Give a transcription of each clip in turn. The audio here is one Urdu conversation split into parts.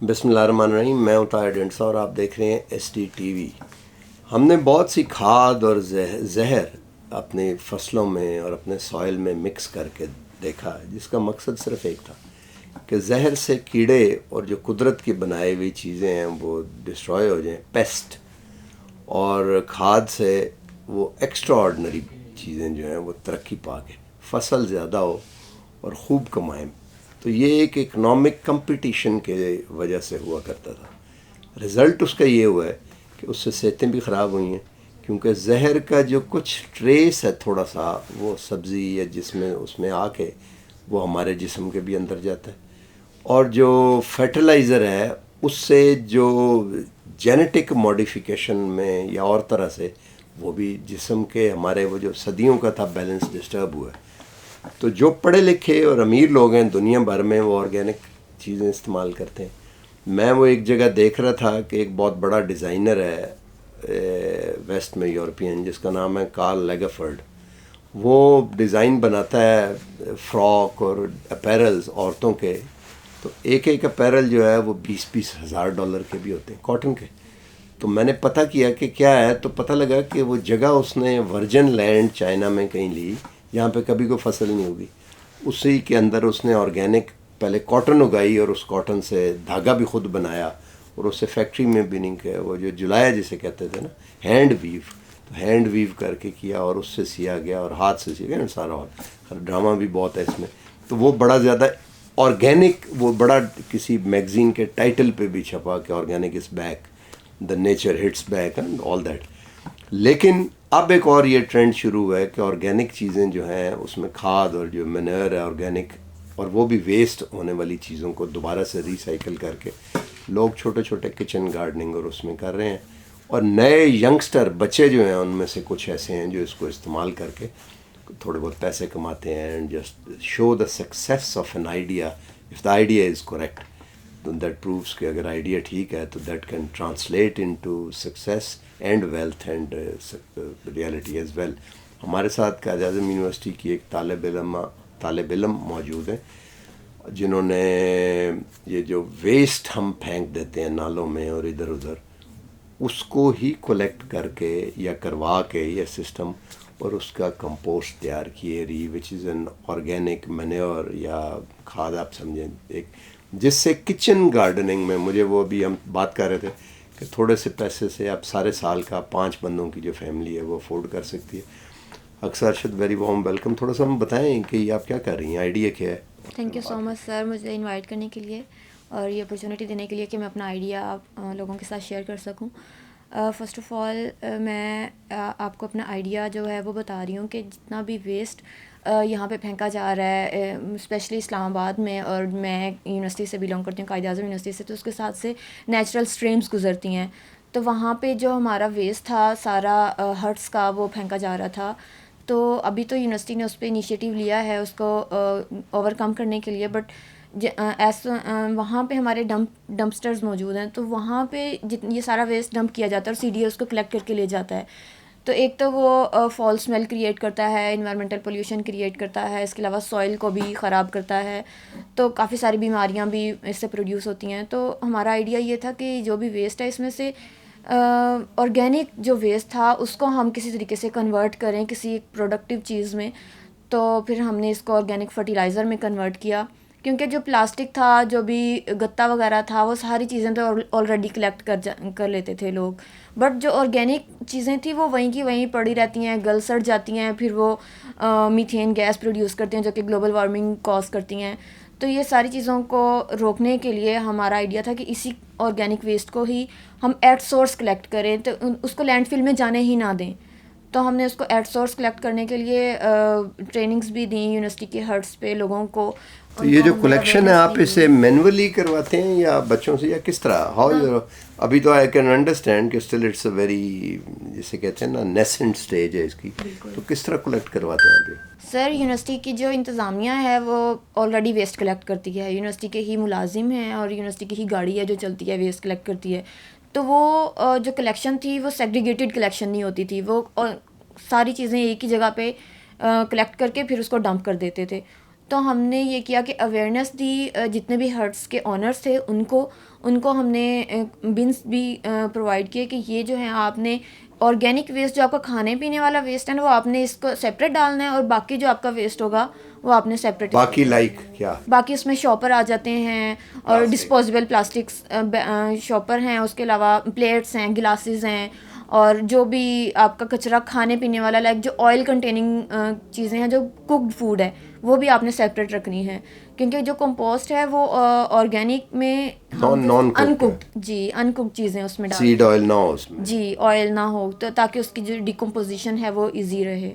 بسم اللہ الرحمن الرحیم. میں ہوں طاہر ڈنسا اور آپ دیکھ رہے ہیں ایس ٹی ٹی وی. ہم نے بہت سی کھاد اور زہر اپنی فصلوں میں اور اپنے سوائل میں مکس کر کے دیکھا جس کا مقصد صرف ایک تھا کہ زہر سے کیڑے اور جو قدرت کی بنائی ہوئی چیزیں ہیں وہ ڈسٹروائے ہو جائیں، پیسٹ، اور کھاد سے وہ ایکسٹرا آرڈنری چیزیں جو ہیں وہ ترقی پا کے فصل زیادہ ہو اور خوب کمائیں. تو یہ ایک اکنامک کمپٹیشن کے وجہ سے ہوا کرتا تھا. رزلٹ اس کا یہ ہوا ہے کہ اس سے صحتیں بھی خراب ہوئی ہیں، کیونکہ زہر کا جو کچھ ٹریس ہے تھوڑا سا وہ سبزی یا جس میں اس میں آ کے وہ ہمارے جسم کے بھی اندر جاتا ہے، اور جو فرٹیلائزر ہے اس سے جو جینیٹک ماڈیفیکیشن میں یا اور طرح سے وہ بھی جسم کے ہمارے وہ جو صدیوں کا تھا بیلنس ڈسٹرب ہوا ہے. تو جو پڑھے لکھے اور امیر لوگ ہیں دنیا بھر میں وہ آرگینک چیزیں استعمال کرتے ہیں. میں وہ ایک جگہ دیکھ رہا تھا کہ ایک بہت بڑا ڈیزائنر ہے ویسٹ میں، یورپین، جس کا نام ہے کارل لیگرفرڈ. وہ ڈیزائن بناتا ہے فراک اور اپیرلز عورتوں کے. تو ایک ایک اپیرل جو ہے وہ 20-20 ہزار ڈالر کے بھی ہوتے ہیں کاٹن کے. تو میں نے پتہ کیا کہ کیا ہے، تو پتہ لگا کہ وہ جگہ اس نے ورجن لینڈ چائنا میں کہیں لی جہاں پہ کبھی کوئی فصل نہیں ہوگی. اسی کے اندر اس نے آرگینک پہلے کاٹن اگائی اور اس کاٹن سے دھاگا بھی خود بنایا اور اسے فیکٹری میں بننگ کیا، وہ جو جلایا جسے کہتے تھے نا، ہینڈ ویو، تو ہینڈ ویو کر کے کیا اور اس سے سیا گیا اور ہاتھ سے سیا گیا سارا. اور ڈرامہ بھی بہت ہے اس میں. تو وہ بڑا زیادہ آرگینک، وہ بڑا کسی میگزین کے ٹائٹل پہ بھی چھپا کہ organic is back, the nature hits back and all that. لیکن اب ایک اور یہ ٹرینڈ شروع ہوا ہے کہ آرگینک چیزیں جو ہیں اس میں کھاد اور جو مینور ہے آرگینک، اور وہ بھی ویسٹ ہونے والی چیزوں کو دوبارہ سے ریسائیکل کر کے لوگ چھوٹے چھوٹے کچن گارڈننگ اور اس میں کر رہے ہیں. اور نئے ینگسٹر بچے جو ہیں ان میں سے کچھ ایسے ہیں جو اس کو استعمال کر کے تھوڑے بہت پیسے کماتے ہیں. And just show the success of an idea. If the idea is correct that proves کہ اگر آئیڈیا ٹھیک ہے تو that can translate into success and wealth and reality as well. ہمارے ساتھ قائد اعظم یونیورسٹی کی ایک طالب علم موجود ہیں جنہوں نے یہ جو ویسٹ ہم پھینک دیتے ہیں نالوں میں اور ادھر ادھر، اس کو ہی کلیکٹ کر کے یا کروا کے یہ سسٹم اور اس کا کمپوسٹ تیار کیے وچ از این آرگینک مینیور یا کھاد آپ سمجھیں، ایک جس سے کچن گارڈننگ میں مجھے وہ بھی ہم بات کر رہے تھے کہ تھوڑے سے پیسے سے آپ سارے سال کا 5 بندوں کی جو فیملی ہے وہ افورڈ کر سکتی ہے. اکثر ارشد ویری وارم ویلکم. تھوڑا سا ہم بتائیں کہ یہ آپ کیا کر رہی ہیں، آئیڈیا کیا ہے؟ تھینک یو سو مچ سر مجھے انوائٹ کرنے کے لیے اور یہ اپرچونیٹی دینے کے لیے کہ میں اپنا آئیڈیا آپ لوگوں کے ساتھ شیئر کر سکوں. فرسٹ آف آل میں آپ کو اپنا آئیڈیا جو ہے وہ بتا رہی ہوں کہ جتنا بھی ویسٹ یہاں پہ پھینکا جا رہا ہے اسپیشلی اسلام آباد میں، اور میں یونیورسٹی سے بلانگ کرتی ہوں، قائد اعظم یونیورسٹی سے، تو اس کے ساتھ سے نیچرل اسٹریمس گزرتی ہیں. تو وہاں پہ جو ہمارا ویسٹ تھا سارا ہرٹس کا وہ پھینکا جا رہا تھا. تو ابھی تو یونیورسٹی نے اس پہ انیشیٹو لیا ہے اس کو اوور کم کرنے کے لیے، بٹ وہاں پہ ہمارے ڈمپسٹرز موجود ہیں. تو وہاں پہ یہ سارا ویسٹ ڈمپ کیا جاتا ہے اور سی ڈی اے اس کو کلیکٹ کر کے لے جاتا ہے. تو ایک تو وہ فال اسمیل کریٹ کرتا ہے، انوائرمنٹل پولیوشن کریٹ کرتا ہے، اس کے علاوہ سوئل کو بھی خراب کرتا ہے، تو کافی ساری بیماریاں بھی اس سے پروڈیوس ہوتی ہیں. تو ہمارا آئیڈیا یہ تھا کہ جو بھی ویسٹ ہے اس میں سے آرگینک جو ویسٹ تھا اس کو ہم کسی طریقے سے کنورٹ کریں کسی ایک پروڈکٹیو چیز میں. تو پھر ہم نے اس کو آرگینک فرٹیلائزر میں کنورٹ کیا، کیونکہ جو پلاسٹک تھا، جو بھی گتا وغیرہ تھا، وہ ساری چیزیں تو آلریڈی کلیکٹ کر لیتے تھے لوگ، بٹ جو آرگینک چیزیں تھیں وہ وہیں کی وہیں پڑی رہتی ہیں، گل سڑ جاتی ہیں، پھر وہ میتھین گیس پروڈیوس کرتے ہیں جو کہ گلوبل وارمنگ کاز کرتی ہیں. تو یہ ساری چیزوں کو روکنے کے لیے ہمارا آئیڈیا تھا کہ اسی آرگینک ویسٹ کو ہی ہم ایٹ سورس کلیکٹ کریں، تو اس کو لینڈ فل میں جانے ہی نہ دیں. تو ہم نے اس کو ایٹ سورس کلیکٹ کرنے کے لیے ٹریننگز بھی دیں یونیورسٹی کے ہرٹس پہ لوگوں کو. تو یہ جو کلیکشن ہے آپ اسے مینولی کرواتے ہیں یا بچوں سے یا کس طرح؟ How you? ابھی تو آئی کین انڈرسٹینڈ کہ اسٹل اٹس اے ویری، جسے کہتے ہیں نا، نیسنٹ اسٹیج ہے اس کی. تو کس طرح کلیکٹ کرواتے ہیں ابھی؟ سر یونیورسٹی کی جو انتظامیہ ہے وہ آلریڈی ویسٹ کلیکٹ کرتی ہے، یونیورسٹی کے ہی ملازم ہیں اور یونیورسٹی کی ہی گاڑی ہے جو چلتی ہے ویسٹ کلیکٹ کرتی ہے. تو وہ جو کلیکشن تھی وہ سیگریگیٹڈ کلیکشن نہیں ہوتی تھی، وہ ساری چیزیں ایک ہی جگہ پہ کلیکٹ کر کے پھر اس کو ڈمپ کر دیتے تھے. تو ہم نے یہ کیا کہ اویئرنیس دی جتنے بھی ہرٹس کے آنرس تھے ان کو ہم نے بنس بھی پرووائڈ کیے کہ یہ جو ہیں آپ نے آرگینک ویسٹ جو آپ کا کھانے پینے والا ویسٹ ہے نا وہ آپ نے اس کو سیپریٹ ڈالنا ہے, اور باقی جو آپ کا ویسٹ ہوگا وہ آپ نے سیپریٹ. باقی لائک کیا, باقی اس میں شاپر آ جاتے ہیں اور ڈسپوزیبل پلاسٹکس شاپر ہیں, اس کے علاوہ پلیٹس ہیں, گلاسز ہیں, اور جو بھی آپ کا کچرا کھانے پینے والا لائک جو آئل کنٹیننگ چیزیں ہیں جو کوکڈ فوڈ ہے وہ بھی آپ نے سیپریٹ رکھنی ہے, کیونکہ جو کمپوسٹ ہے وہ آرگینک میں ان کوکڈ ان کوکڈ چیزیں اس میں ڈالیں, سیڈ آئل نہ ہو اس میں, جی آئل نہ ہو, تو تاکہ اس کی جو ڈیکمپوزیشن ہے وہ ایزی رہے.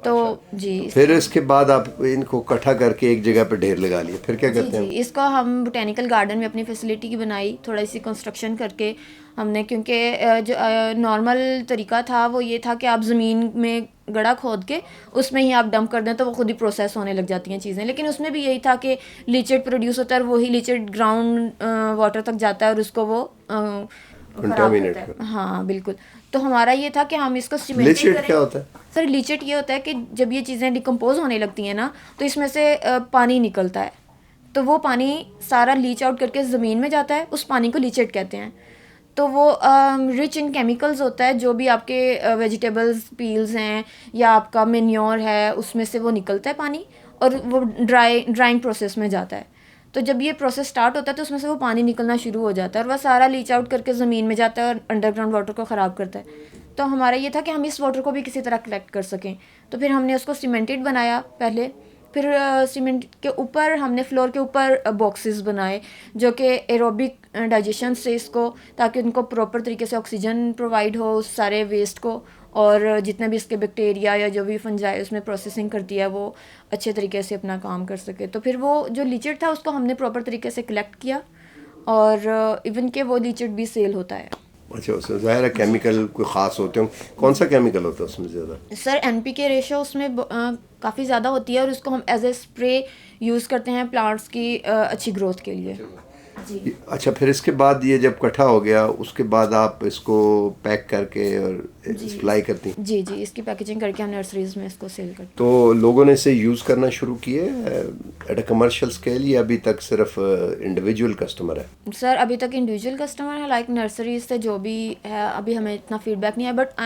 تو جی پھر اس کے بعد آپ ان کو اکٹھا کر کے ایک جگہ پہ ڈھیر لگا لیے, پھر کیا کرتے ہیں؟ جی اس کو ہم بوٹینیکل گارڈن میں اپنی فیسلٹی کی بنائی, تھوڑا سی کنسٹرکشن کر کے ہم نے, کیونکہ جو نارمل طریقہ تھا وہ یہ تھا کہ آپ زمین میں گڑھا کھود کے اس میں ہی آپ ڈمپ کر دیں تو وہ خود ہی پروسیس ہونے لگ جاتی ہیں چیزیں, لیکن اس میں بھی یہی تھا کہ لیچڈ پروڈیوس ہوتا ہے اور وہی لیچڈ گراؤنڈ واٹر تک جاتا ہے اور اس کو وہ خراب کرتا ہے. ہاں بالکل. تو ہمارا یہ تھا کہ ہم اس کو لیچڈ کیا ہوتا ہے سر؟ لیچٹ یہ ہوتا ہے کہ جب یہ چیزیں ڈیکمپوز ہونے لگتی ہیں نا تو اس میں سے پانی نکلتا ہے, تو وہ پانی سارا لیچ آؤٹ کر کے زمین میں جاتا ہے, اس پانی کو لیچٹ کہتے ہیں. تو وہ رچ ان کیمیکلز ہوتا ہے, جو بھی آپ کے ویجیٹیبلز پیلز ہیں یا آپ کا مینیور ہے اس میں سے وہ نکلتا ہے پانی, اور وہ ڈرائنگ پروسیس میں جاتا ہے. تو جب یہ پروسیس سٹارٹ ہوتا ہے تو اس میں سے وہ پانی نکلنا شروع ہو جاتا ہے اور وہ سارا لیچ آؤٹ کر کے زمین میں جاتا ہے اور انڈر گراؤنڈ واٹر کو خراب کرتا ہے. تو ہمارا یہ تھا کہ ہم اس واٹر کو بھی کسی طرح کلیکٹ کر سکیں, تو پھر ہم نے اس کو سیمنٹڈ بنایا پہلے, پھر سیمنٹ کے اوپر ہم نے فلور کے اوپر باکسز بنائے جو کہ ایروبک ڈائجیشن سے اس کو, تاکہ ان کو پراپر طریقے سے آکسیجن پرووائڈ ہو اس سارے ویسٹ کو, اور جتنے بھی اس کے بیکٹیریا یا جو بھی فنجائے اس میں پروسیسنگ کرتی ہے وہ اچھے طریقے سے اپنا کام کر سکے. تو پھر وہ جو لیچڈ تھا اس کو ہم نے پراپر طریقے سے کلیکٹ کیا, اور ایون کہ وہ لیچڈ بھی سیل ہوتا ہے. اچھا, اس میں ظاہر ہے کیمیکل کوئی خاص ہوتے ہیں, کون سا کیمیکل ہوتا ہے اس میں زیادہ؟ سر این پی کے ریشو اس میں کافی زیادہ ہوتی ہے, اور اس کو ہم ایز اے اسپرے یوز کرتے ہیں پلانٹس کی اچھی گروتھ کے لیے. جی اچھا, پھر اس کے بعد یہ جب کٹھا ہو گیا اس کے بعد آپ اس کو پیک کر کے اور سپلائی کرتی ہیں؟ جی اس کی پیکیجنگ کر کے ہم نرسریز میں اس کو سیل کرتے ہیں. تو لوگوں نے اسے یوز کرنا شروع کیے ایٹ اے کمرشل اسکیل, یا ابھی تک صرف انڈیویجول کسٹمر ہے؟ سر ابھی تک انڈیویجول کسٹمر ہے, لائک نرسریز سے جو بھی ہے, ابھی ہمیں اتنا فیڈ بیک نہیں ہے, بٹ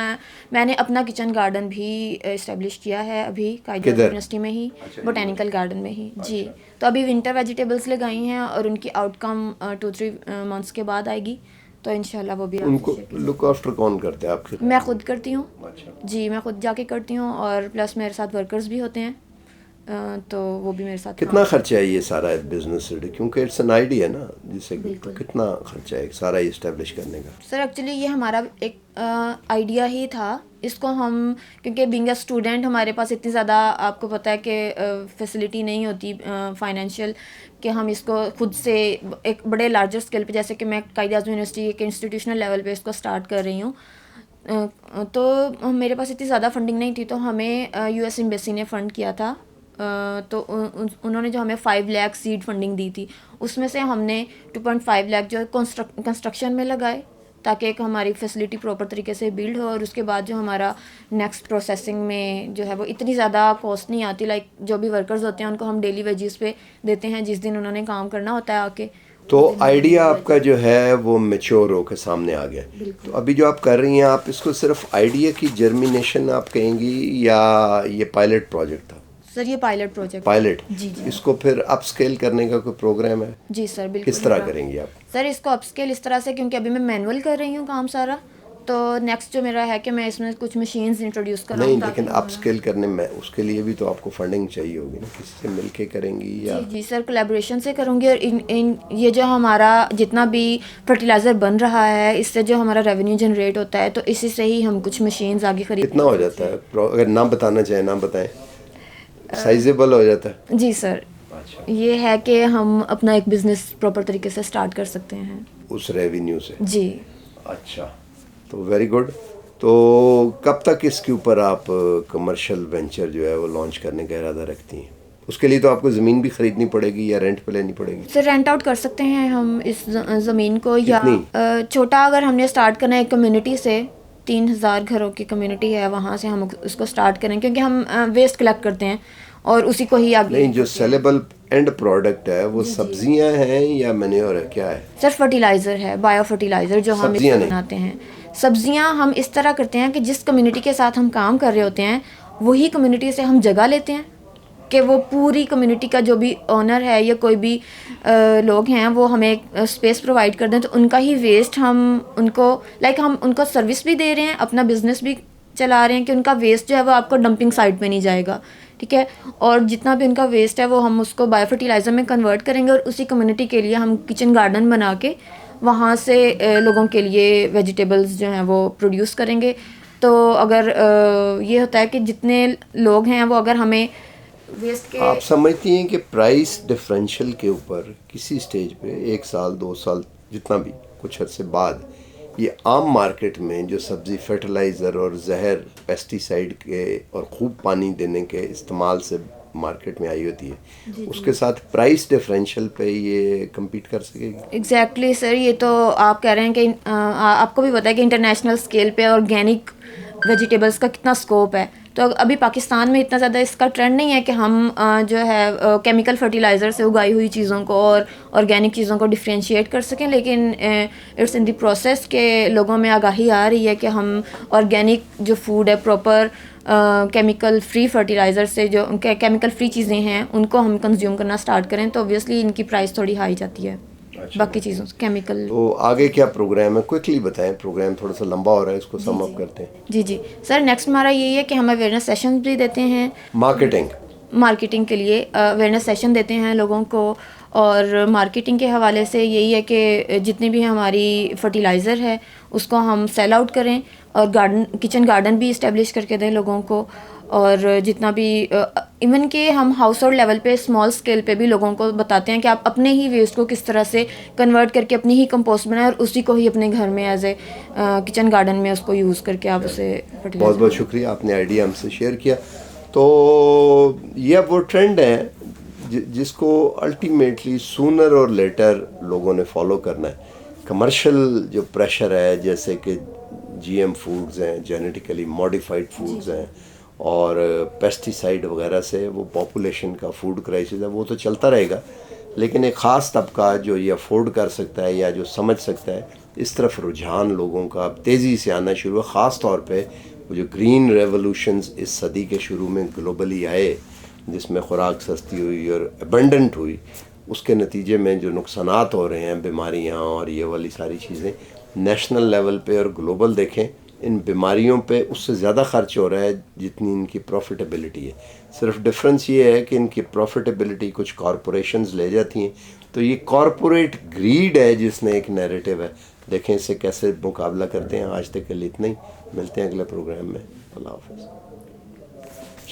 میں نے اپنا کچن گارڈن بھی اسٹیبلش کیا ہے ابھی قائدین یونیورسٹی میں ہی, بوٹینیکل گارڈن میں ہی. جی تو ابھی ونٹر ویجیٹیبلس لگائی ہیں اور ان کی آؤٹ کم 2-3 منتھس کے بعد آئے گی, تو انشاءاللہ وہ بھی. ان کو لک آفٹر کون کرتے ہیں آپ کے؟ میں خود کرتی ہوں. جی میں خود جا کے کرتی ہوں, اور پلس میرے ساتھ ورکرز بھی ہوتے ہیں, تو وہ بھی میرے ساتھ. کتنا خرچہ ہے یہ سارا بزنس, کیونکہ اٹس این آئیڈیا نا جسے کتنا خرچہ ہے سارا یہ اسٹیبلش کرنے کا؟ سر ایکچولی یہ ہمارا ایک آئیڈیا ہی تھا, اس کو ہم کیونکہ بینگ اے اسٹوڈنٹ ہمارے پاس اتنی زیادہ آپ کو پتہ ہے کہ فیسلٹی نہیں ہوتی فائنینشیل کہ ہم اس کو خود سے ایک بڑے لارجر اسکیل پہ, جیسے کہ میں قائد اعظم یونیورسٹی ایک انسٹیٹیوشنل لیول پہ اس کو اسٹارٹ کر رہی ہوں, تو میرے پاس اتنی زیادہ فنڈنگ نہیں تھی, تو ہمیں یو ایس ایمبیسی نے فنڈ کیا تھا, تو انہوں نے جو ہمیں 5 لاکھ سیڈ فنڈنگ دی تھی, اس میں سے ہم نے 2.5 لاکھ جو کنسٹرکشن میں لگائے تاکہ ایک ہماری فیسلٹی پراپر طریقے سے بلڈ ہو, اور اس کے بعد جو ہمارا نیکسٹ پروسیسنگ میں جو ہے وہ اتنی زیادہ کاسٹ نہیں آتی, لائک جو بھی ورکرز ہوتے ہیں ان کو ہم ڈیلی ویجز پہ دیتے ہیں جس دن انہوں نے کام کرنا ہوتا ہے آ کے. تو آئیڈیا آپ کا جو ہے وہ میچور ہو کے سامنے آ گیا. تو ابھی جو آپ کر رہی ہیں, آپ اس کو صرف آئیڈیا کی جرمینیشن آپ کہیں گی یا یہ پائلٹ پروجیکٹ تھا؟ سر یہ پائلٹ پروجیکٹ. پائلٹ. جی اس کو پھر اپ اسکیل کرنے کا کوئی پروگرام ہے؟ جی سر بالکل. کس طرح کریں گی آپ؟ سر اس کو اپ اسکیل اس طرح سے, کیونکہ ابھی میں مینول کر رہی ہوں کام سارا, تو نیکسٹ جو میرا ہے کہ میں اس میں کچھ مشینز انٹروڈیوس کراؤں. نہیں لیکن اپ اسکیل کرنے میں اس کے لیے بھی تو آپ کو فنڈنگ چاہیے ہوگی نا, کسی سے مل کے کریں گی یا؟ جی سر کولیبوریشن سے کروں گی, اور یہ جو ہمارا جتنا بھی فرٹیلائزر بن رہا ہے اس سے جو ہمارا ریونیو جنریٹ ہوتا ہے, تو اسی سے ہی ہم کچھ مشینز آگے خرید. کتنا ہو جاتا ہے اگر نام بتانا چاہیں؟ نام بتائیں. سائزیبل ہو جاتا ہے؟ جی سر یہ ہے کہ ہم اپنا ایک بزنس پراپر طریقے سے اسٹارٹ کر سکتے ہیں اس ریونیو سے. جی اچھا, تو ویری گڈ. تو کب تک اس کے اوپر آپ کمرشل وینچر جو ہے وہ لانچ کرنے کا ارادہ رکھتی ہیں؟ اس کے لیے تو آپ کو زمین بھی خریدنی پڑے گی یا رینٹ پہ لینی پڑے گی؟ سر رینٹ آؤٹ کر سکتے ہیں ہم اس زمین کو, یا چھوٹا اگر ہم نے اسٹارٹ کرنا ہے ایک کمیونٹی سے, 3000 گھروں کی کمیونٹی ہے, وہاں سے ہم اس کو اسٹارٹ کریں, کیونکہ ہم ویسٹ کلیکٹ کرتے ہیں اور اسی کو ہی آگے. نہیں, جو سیلیبل اینڈ پروڈکٹ ہے وہ سبزیاں ہیں یا مینیور ہے, کیا ہے؟ سر فرٹیلائزر ہے, بایو فرٹیلائزر جو ہم بناتے ہیں. سبزیاں ہم اس طرح کرتے ہیں کہ جس کمیونٹی کے ساتھ ہم کام کر رہے ہوتے ہیں وہی کمیونٹی سے ہم جگہ لیتے ہیں کہ وہ پوری کمیونٹی کا جو بھی اونر ہے یا کوئی بھی لوگ ہیں وہ ہمیں اسپیس پرووائڈ کر دیں, تو ان کا ہی ویسٹ ہم ان کو ہم ان کو سروس بھی دے رہے ہیں, اپنا بزنس بھی چلا رہے ہیں کہ ان کا ویسٹ جو ہے وہ آپ کو ڈمپنگ سائٹ پہ نہیں جائے گا, ٹھیک ہے. اور جتنا بھی ان کا ویسٹ ہے وہ ہم اس کو بایو فرٹیلائزر میں کنورٹ کریں گے, اور اسی کمیونٹی کے لیے ہم کچن گارڈن بنا کے وہاں سے لوگوں کے لیے ویجیٹیبلز جو ہیں وہ پروڈیوس کریں گے. تو اگر یہ ہوتا ہے کہ جتنے لوگ ہیں وہ اگر ہمیں ویسٹ کے, آپ سمجھتی ہیں کہ پرائس ڈفرینشیل کے اوپر کسی سٹیج پہ 1 سال 2 سال جتنا بھی کچھ عرصے بعد یہ عام مارکیٹ میں جو سبزی فرٹیلائزر اور زہر پیسٹی سائڈ کے اور خوب پانی دینے کے استعمال سے مارکیٹ میں آئی ہوتی ہے, اس کے ساتھ پرائس ڈفرینشیل پہ یہ کمپیٹ کر سکے گی؟ ایگزیکٹلی سر, یہ تو آپ کہہ رہے ہیں کہ آپ کو بھی پتہ ہے کہ انٹرنیشنل اسکیل پہ آرگینک ویجیٹیبلس کا کتنا اسکوپ ہے. تو ابھی پاکستان میں اتنا زیادہ اس کا ٹرینڈ نہیں ہے کہ ہم جو ہے کیمیکل فرٹیلائزر سے اگائی ہوئی چیزوں کو اور آرگینک چیزوں کو ڈفرینشیٹ کر سکیں, لیکن اٹس ان دی پروسیس کہ لوگوں میں آگاہی آ رہی ہے کہ ہم آرگینک جو فوڈ ہے پراپر کیمیکل فری فرٹیلائزر سے, جو کیمیکل فری چیزیں ہیں ان کو ہم کنزیوم کرنا اسٹارٹ کریں, تو اوبویسلی ان کی پرائس تھوڑی ہائی جاتی ہے باقی چیزوں سے کیمیکل. تو آگے کیا پروگرام ہے, کوئکلی بتائیں, پروگرام تھوڑا سا لمبا ہو رہا ہے, اس کو سم اپ کرتے ہیں. جی سر, نیکسٹ ہمارا یہی ہے کہ ہم اویئرنیس سیشنز بھی دیتے ہیں مارکیٹنگ کے لیے, اویئرنیس سیشن دیتے ہیں لوگوں کو. اور مارکیٹنگ کے حوالے سے یہی ہے کہ جتنی بھی ہماری فرٹیلائزر ہے اس کو ہم سیل آؤٹ کریں, اور کچن گارڈن بھی اسٹیبلش کر کے دیں لوگوں کو. اور جتنا بھی ایون کہ ہم ہاؤس ہولڈ لیول پہ اسمال اسکیل پہ بھی لوگوں کو بتاتے ہیں کہ آپ اپنے ہی ویسٹ کو کس طرح سے کنورٹ کر کے اپنی ہی کمپوسٹ بنائیں, اور اسی کو ہی اپنے گھر میں ایز اے کچن گارڈن میں اس کو یوز کر کے آپ اسے. بہت بہت شکریہ, آپ نے آئیڈیا ہم سے شیئر کیا. تو یہ اب وہ ٹرینڈ ہے جس کو الٹیمیٹلی سونر اور لیٹر لوگوں نے فالو کرنا ہے. کمرشل جو پریشر ہے, جیسے کہ جی ایم فوڈز ہیں, جینیٹیکلی ماڈیفائڈ فوڈز ہیں, اور پیسٹی سائڈ وغیرہ سے وہ پاپولیشن کا فوڈ کرائسس ہے, وہ تو چلتا رہے گا, لیکن ایک خاص طبقہ جو یہ افورڈ کر سکتا ہے یا جو سمجھ سکتا ہے, اس طرف رجحان لوگوں کا تیزی سے آنا شروع ہے. خاص طور پہ وہ جو گرین ریولوشنز اس صدی کے شروع میں گلوبلی آئے, جس میں خوراک سستی ہوئی اور ابنڈنٹ ہوئی, اس کے نتیجے میں جو نقصانات ہو رہے ہیں, بیماریاں اور یہ والی ساری چیزیں, نیشنل لیول پہ اور گلوبل دیکھیں, ان بیماریوں پہ اس سے زیادہ خرچ ہو رہا ہے جتنی ان کی پروفٹیبلٹی ہے. صرف ڈفرینس یہ ہے کہ ان کی پروفٹیبلٹی کچھ کارپوریشنز لے جاتی ہیں. تو یہ کارپوریٹ گریڈ ہے جس نے ایک نیریٹو ہے. دیکھیں اس سے کیسے مقابلہ کرتے ہیں. آج تک کے لیے اتنا ہی, ملتے ہیں اگلے پروگرام میں. اللہ حافظ.